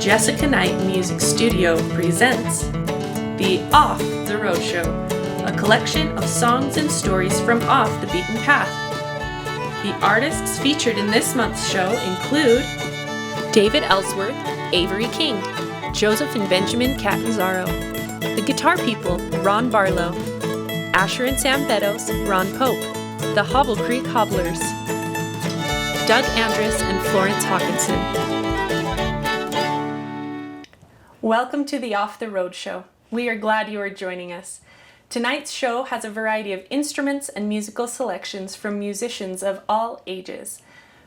Jessica Knight Music Studio presents the Off The RoadShow, a collection of songs and stories from off the beaten path. The artists featured in this month's show include David Ellsworth, Avoree King, Joseph and Benjamin Catanzaro, the Guitar People, Ron Barlow, Asher and Sam Beddoes, Ron Pope, the Hobble Creek Hobblers, Doug Andrus and Florence Hawkinson. Welcome to the Off The RoadShow. We are glad you are joining us. Tonight's show has a variety of instruments and musical selections from musicians of all ages.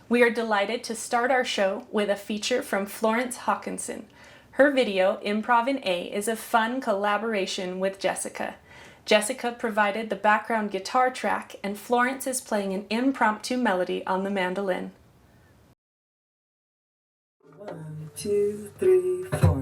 We are delighted to start our show with a feature from Florence Hawkinson. Her video, Improv in A, is a fun collaboration with Jessica. Jessica provided the background guitar track, and Florence is playing an impromptu melody on the mandolin. 1, 2, 3, 4.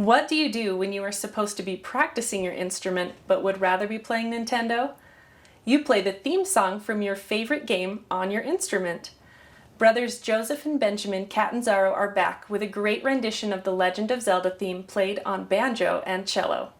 What do you do when you are supposed to be practicing your instrument but would rather be playing Nintendo? You play the theme song from your favorite game on your instrument. Brothers Joseph and Benjamin Catanzaro are back with a great rendition of the Legend of Zelda theme played on banjo and cello.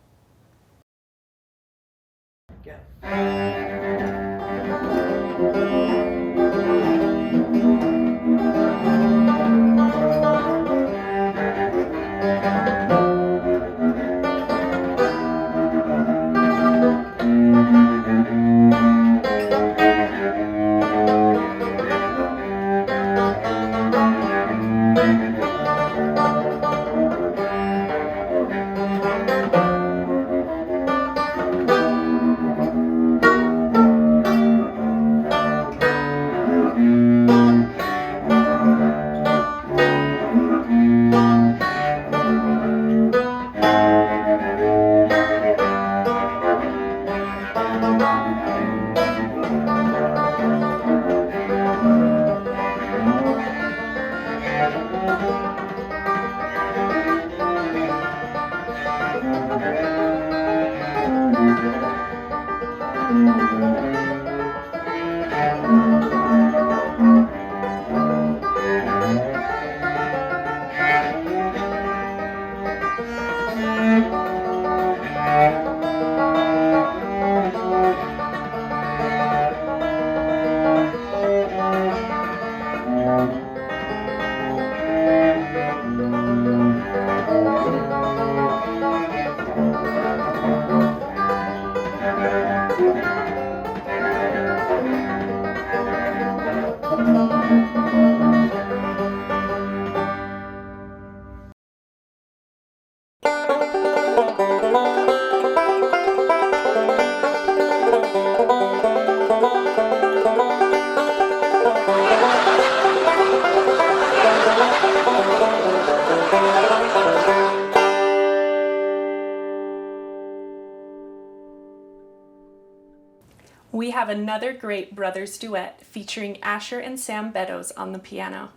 We have another great brothers duet featuring Asher and Sam Beddoes on the piano.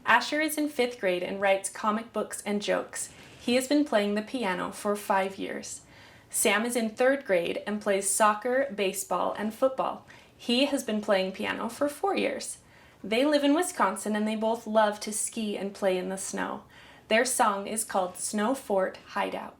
Asher is in 5th grade and writes comic books and jokes. He has been playing the piano for 5 years. Sam is in 3rd grade and plays soccer, baseball, and football. He has been playing piano for 4 years. They live in Wisconsin and they both love to ski and play in the snow. Their song is called Snow Fort Hideout.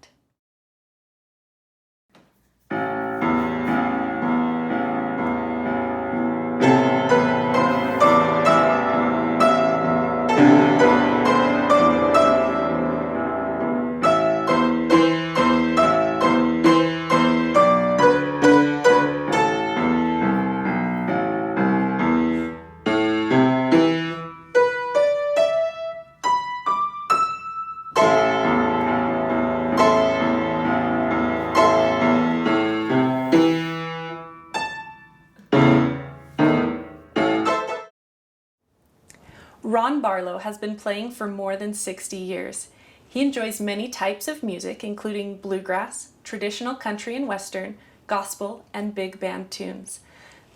Ron Barlow has been playing for more than 60 years. He enjoys many types of music, including bluegrass, traditional country and western, gospel, and big band tunes.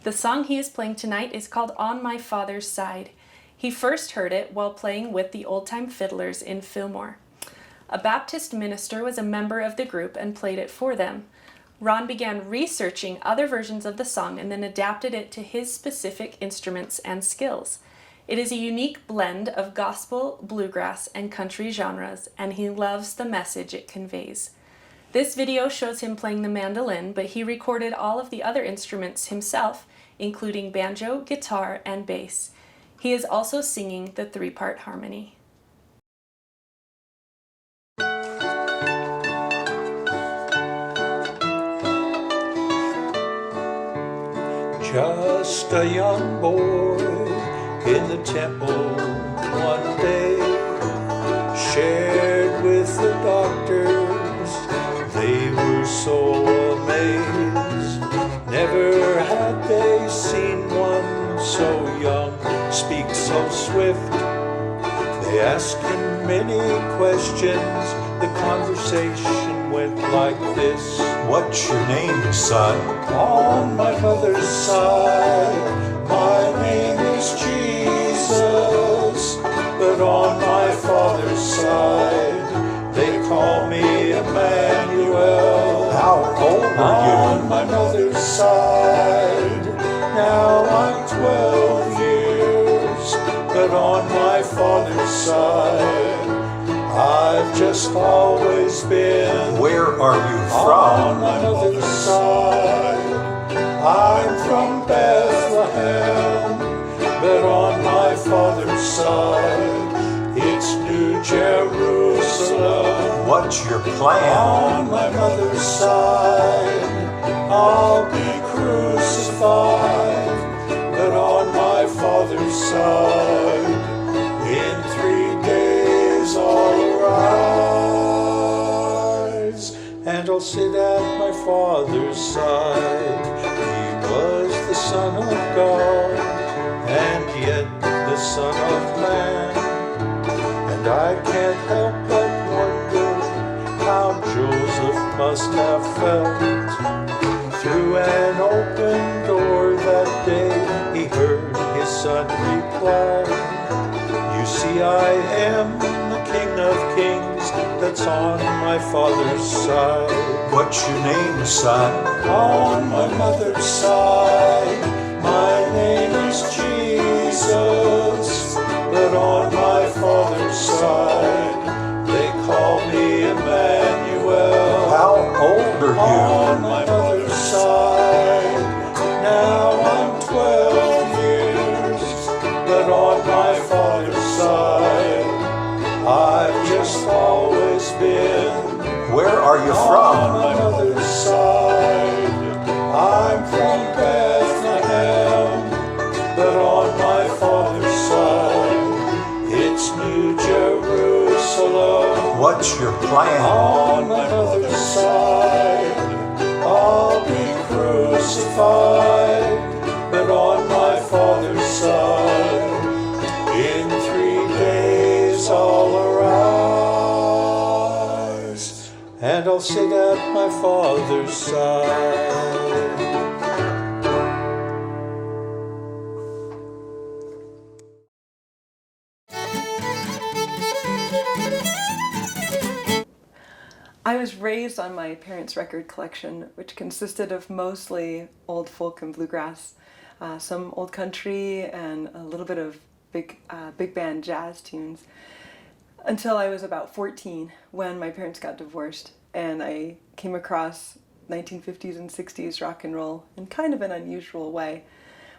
The song he is playing tonight is called On My Father's Side. He first heard it while playing with the Old Time Fiddlers in Fillmore. A Baptist minister was a member of the group and played it for them. Ron began researching other versions of the song and then adapted it to his specific instruments and skills. It is a unique blend of gospel, bluegrass, and country genres, and he loves the message it conveys. This video shows him playing the mandolin, but he recorded all of the other instruments himself, including banjo, guitar, and bass. He is also singing the 3-part harmony. Just a young boy in the temple one day, shared with the doctors. They were so amazed, never had they seen one so young speak so swift. They asked him many questions, the conversation went like this. What's your name, son? On my mother's side, my name is Jesus, but on my father's side, they call me Emmanuel. How old are you? On my mother's side, now I'm 12 years, but on my father's side, I've just always been. Where are you from? On my mother's side, I'm from Bethlehem, but on my father's side, it's New Jerusalem. What's your plan? On my mother's side, I'll be crucified, but on my father's side, in 3 days I'll rise, and I'll sit at my father's side. He was the Son of God, and yet the Son of Man, and I can't help but wonder how Joseph must have felt. Through an open door that day, he heard his son reply, you see, I am the King of Kings that's on my father's side. What's your name, son? On my mother's side, my name is Jesus, but on my father's side, they call me Emmanuel. How old are you? On my mother's side, now I'm 12 years, but on my father's side, I've just always been. Where are you from? On my mother's side, I'm from Bethlehem, but on my father's side, it's New Jerusalem. What's your plan? On my mother's side, I'll be crucified, but on my father's side, in 3 days I'll arise, and I'll sit at my father's side. I was raised on my parents' record collection, which consisted of mostly old folk and bluegrass, some old country, and a little bit of big band jazz tunes, until I was about 14 when my parents got divorced, and I came across 1950s and 60s rock and roll in kind of an unusual way.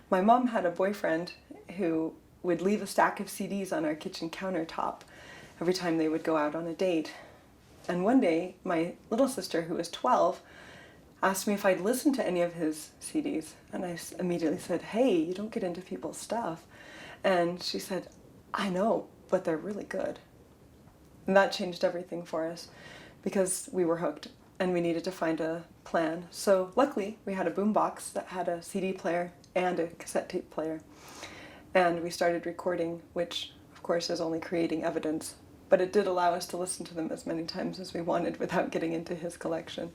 My mom had a boyfriend who would leave a stack of CDs on our kitchen countertop every time they would go out on a date. And one day, my little sister, who was 12, asked me if I'd listened to any of his CDs. And I immediately said, "Hey, you don't get into people's stuff." And she said, "I know, but they're really good." And that changed everything for us because we were hooked and we needed to find a plan. So luckily, we had a boombox that had a CD player and a cassette tape player. And we started recording, which of course is only creating evidence. But it did allow us to listen to them as many times as we wanted without getting into his collection.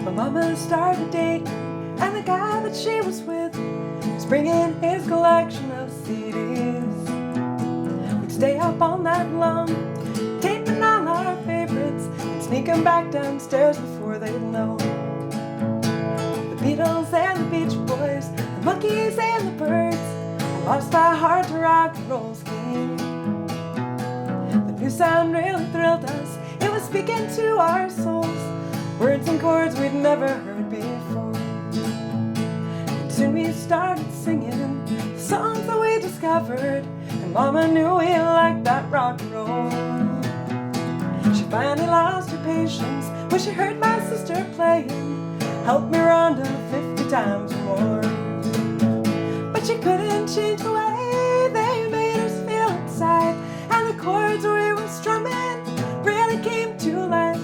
My mama started dating, and the guy that she was with was bringing his collection of CDs. We'd stay up all night long, taping all our favorites, and sneak 'em back downstairs before they'd know. The Beatles and the Beach Boys, the Monkees and the Byrds, I lost my heart to rock and roll's king. The new sound really thrilled us, it was speaking to our souls, words and chords we'd never heard before. And soon we started singing the songs that we discovered, and Mama knew we liked that rock and roll. She finally lost her patience when she heard my sister playing Help Me Rhonda 50 times or more. But she couldn't change the way they made us feel inside, and the chords we were strumming really came to life.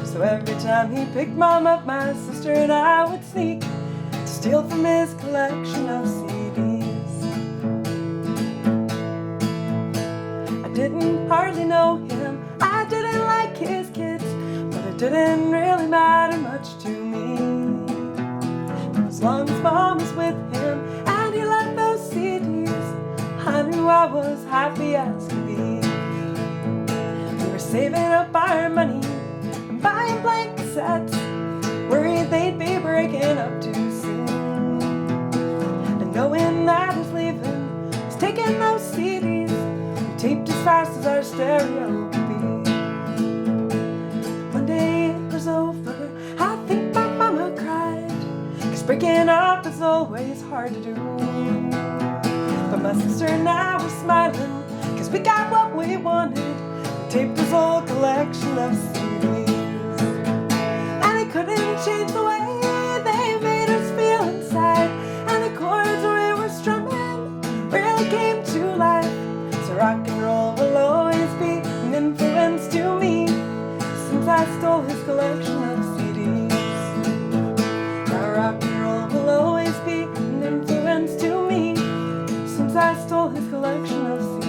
So every time he picked Mom up, my sister and I would sneak to steal from his collection of CDs. I didn't hardly know him, I didn't like his kids, but it didn't really matter much to me. As long as Mom was with him and he loved those CDs, I knew I was happy as could be. We were saving up our money, buying blank cassettes, worried they'd be breaking up too soon. And knowing that his leaving was taking those CDs, we taped as fast as our stereo could be. One day it was over, I think my mama cried, 'cause breaking up is always hard to do. But my sister and I were smiling, 'cause we got what we wanted, we taped his whole collection of CDs. Couldn't change the way they made us feel inside, and the chords we were strumming really came to life. So rock and roll will always be an influence to me, since I stole his collection of CDs. Now rock and roll will always be an influence to me, since I stole his collection of CDs.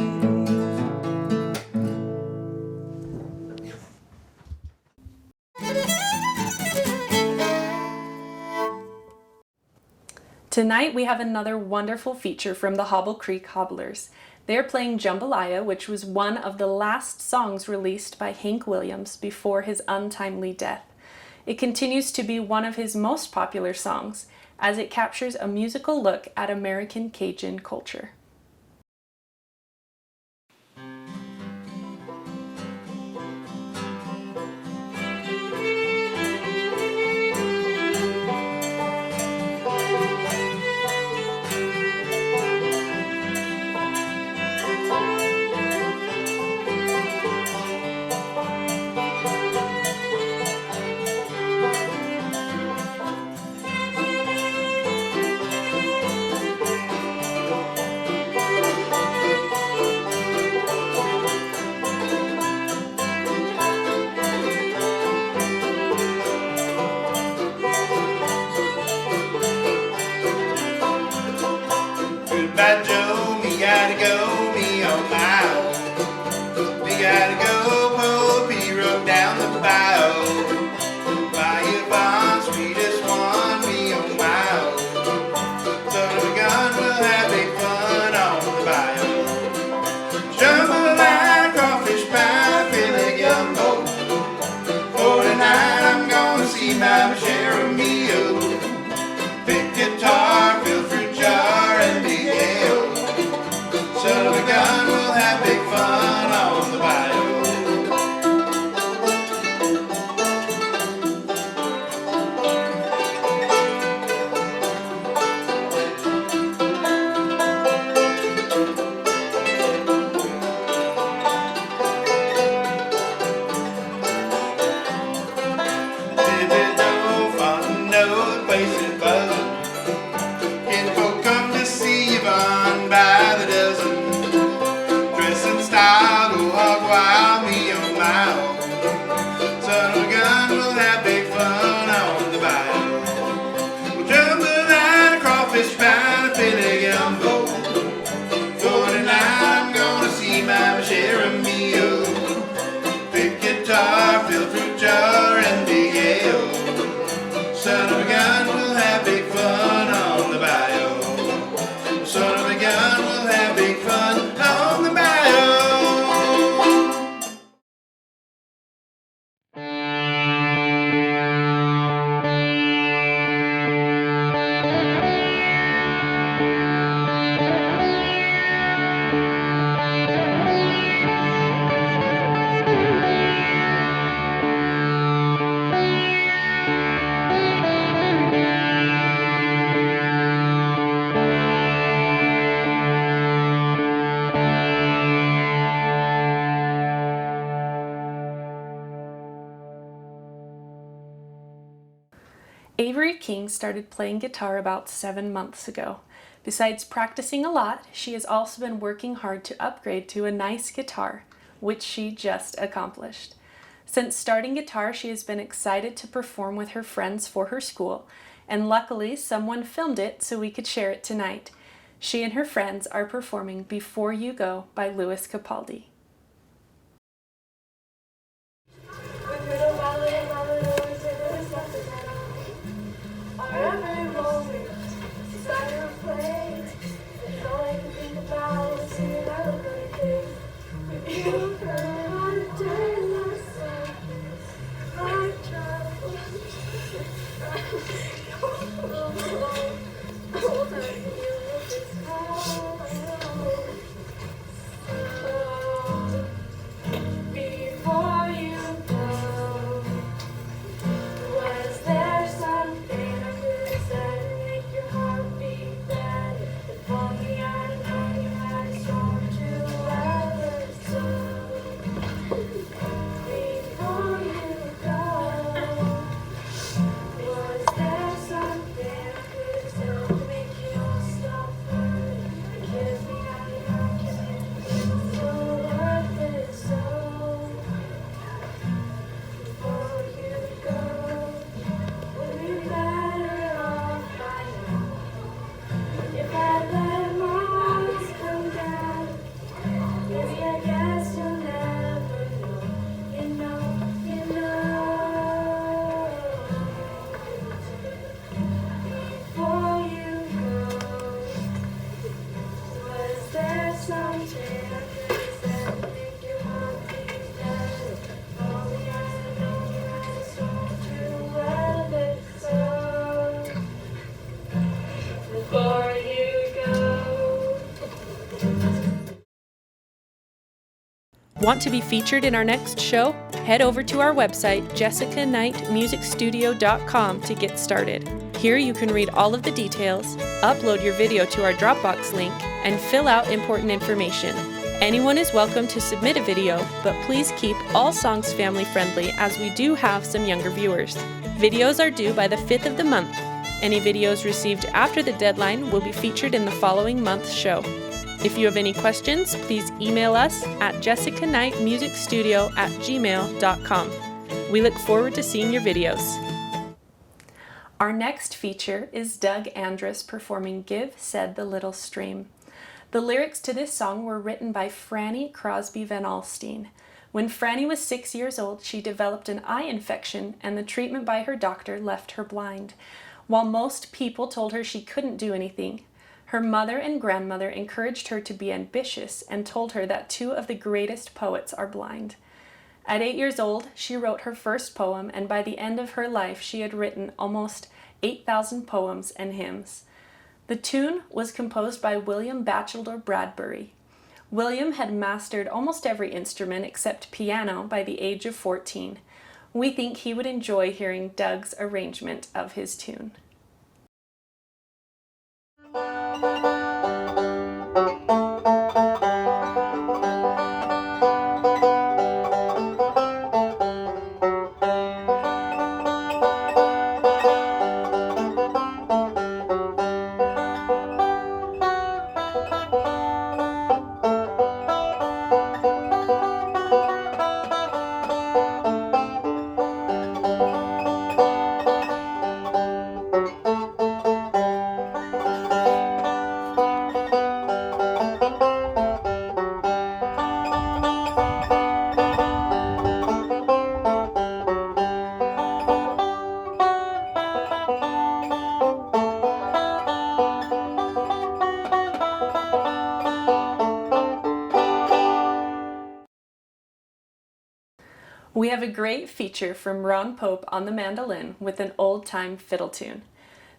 Tonight we have another wonderful feature from the Hobble Creek Hobblers. They're playing Jambalaya, which was one of the last songs released by Hank Williams before his untimely death. It continues to be one of his most popular songs, as it captures a musical look at American Cajun culture. Goodbye, Joe, me gotta go, me on my Avoree King started playing guitar about 7 months ago. Besides practicing a lot, she has also been working hard to upgrade to a nice guitar, which she just accomplished. Since starting guitar, she has been excited to perform with her friends for her school, and luckily someone filmed it so we could share it tonight. She and her friends are performing Before You Go by Louis Capaldi. Want to be featured in our next show? Head over to our website, jessicaknightmusicstudio.com, to get started. Here you can read all of the details, upload your video to our Dropbox link, and fill out important information. Anyone is welcome to submit a video, but please keep all songs family friendly as we do have some younger viewers. Videos are due by the 5th of the month. Any videos received after the deadline will be featured in the following month's show. If you have any questions, please email us at jessicaknightmusicstudio@gmail.com. We look forward to seeing your videos. Our next feature is Doug Andrus performing Give Said the Little Stream. The lyrics to this song were written by Franny Crosby Van Alstyne. When Franny was 6 years old, she developed an eye infection, and the treatment by her doctor left her blind. While most people told her she couldn't do anything, her mother and grandmother encouraged her to be ambitious and told her that two of the greatest poets are blind. At 8 years old, she wrote her first poem, and by the end of her life, she had written almost 8,000 poems and hymns. The tune was composed by William Batchelor Bradbury. William had mastered almost every instrument except piano by the age of 14. We think he would enjoy hearing Doug's arrangement of his tune. We have a great feature from Ron Pope on the mandolin with an old-time fiddle tune.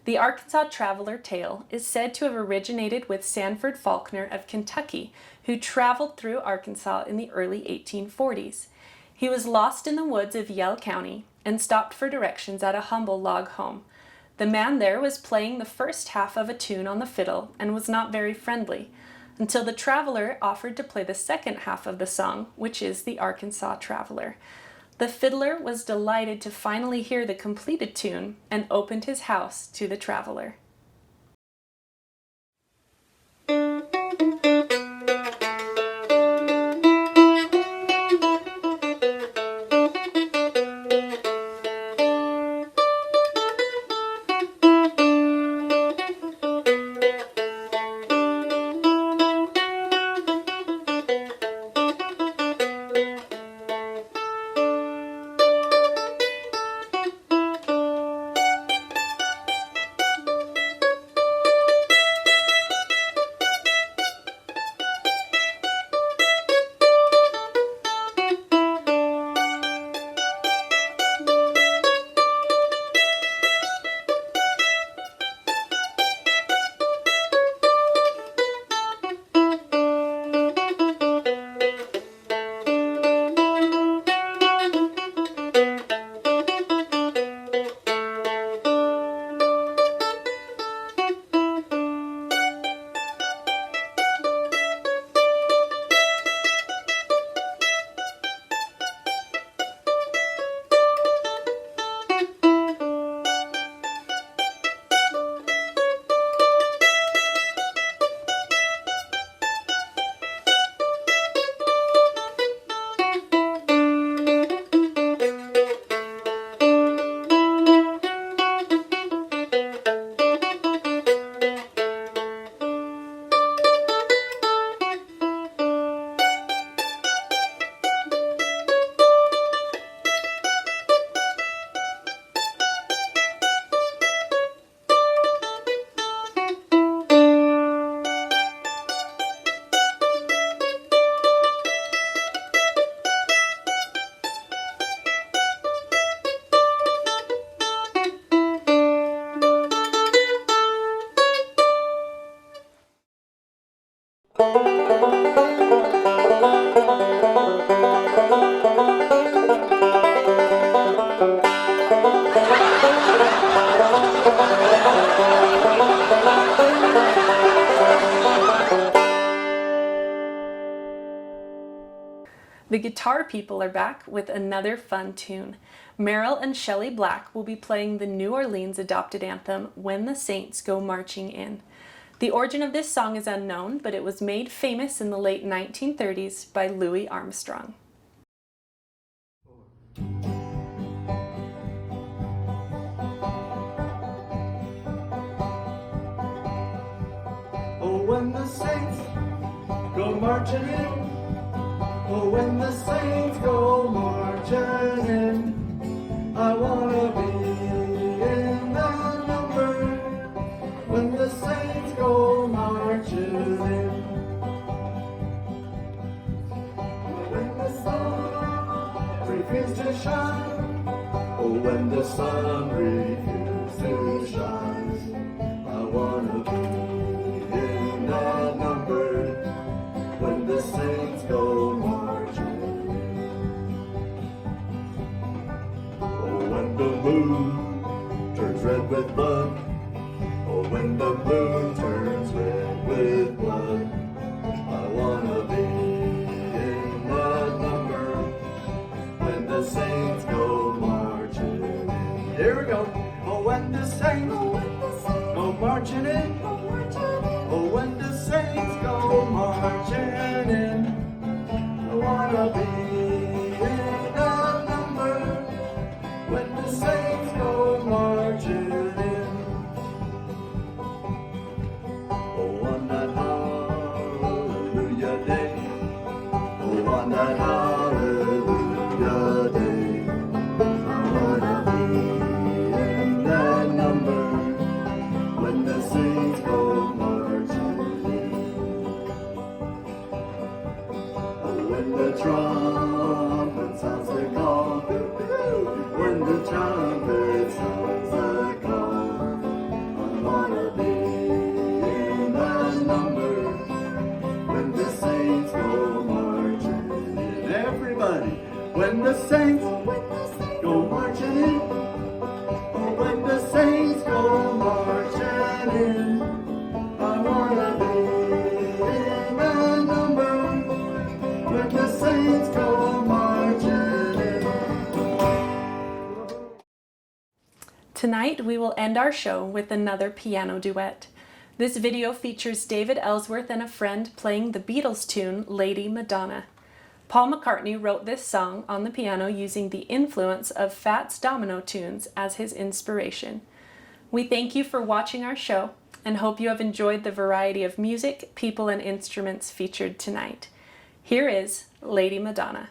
The Arkansas Traveler tale is said to have originated with Sanford Faulkner of Kentucky, who traveled through Arkansas in the early 1840s. He was lost in the woods of Yell County and stopped for directions at a humble log home. The man there was playing the first half of a tune on the fiddle and was not very friendly, until the traveler offered to play the second half of the song, which is the Arkansas Traveler. The fiddler was delighted to finally hear the completed tune and opened his house to the traveler. The guitar people are back with another fun tune. Merrill and Shelley Black will be playing the New Orleans adopted anthem, When the Saints Go Marching In. The origin of this song is unknown, but it was made famous in the late 1930s by Louis Armstrong. Oh, when the saints go marching in. Oh, when the saints go marching in, I wanna be in that number. When the saints go marching in. When the sun refuses to shine. Oh, when the sun refuses to shine, I wanna be in that number. When the saints go marching in. Oh, when the moon turns red with blood. Oh, when the moon turns red with blood, I wanna be in that number. When the saints go marching in. Here we go. Oh, when the saints go marching in. Oh, when the saints go marching in, I wanna be in that number. When the saints go marching in. Oh, on that hallelujah day. Oh, on that hallelujah day, I wanna be in that number. When the saints go marching in. Oh, when the trumpet sounds the call. When the trumpet sounds the call, I wanna be in that number. When the saints go marching in. Everybody, when the saints go marching in. Oh, when the saints go marching in, I wanna be in that number. When the saints go Tonight we will end our show with another piano duet. This video features David Ellsworth and a friend playing the Beatles tune Lady Madonna. Paul McCartney wrote this song on the piano using the influence of Fats Domino tunes as his inspiration. We thank you for watching our show and hope you have enjoyed the variety of music, people, and instruments featured tonight. Here is Lady Madonna.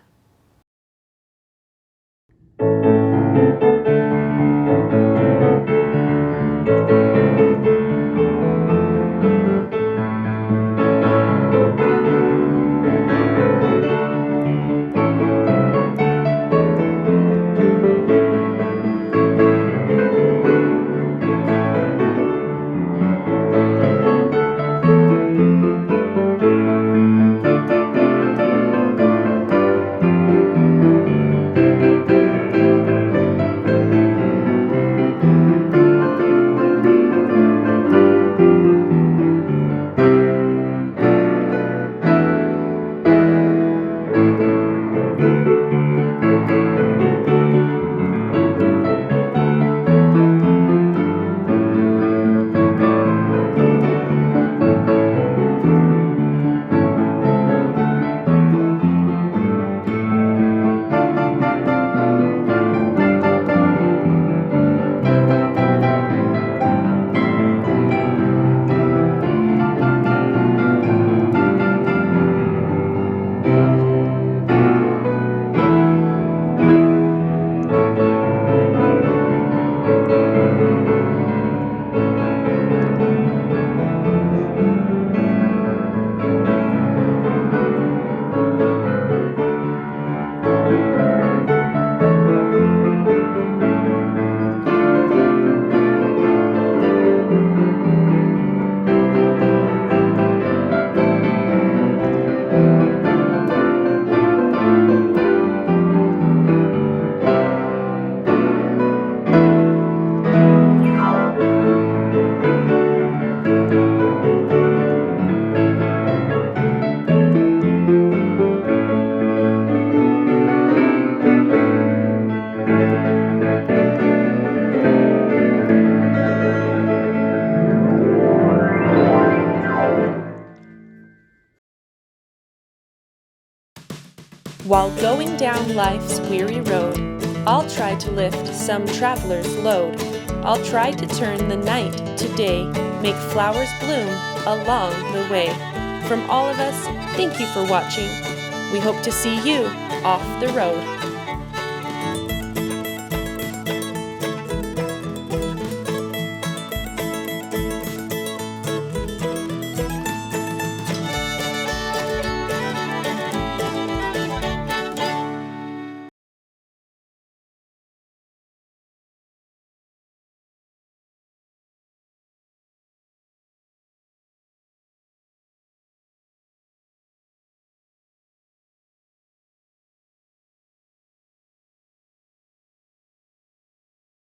While going down life's weary road, I'll try to lift some traveler's load. I'll try to turn the night to day, make flowers bloom along the way. From all of us, thank you for watching. We hope to see you off the road.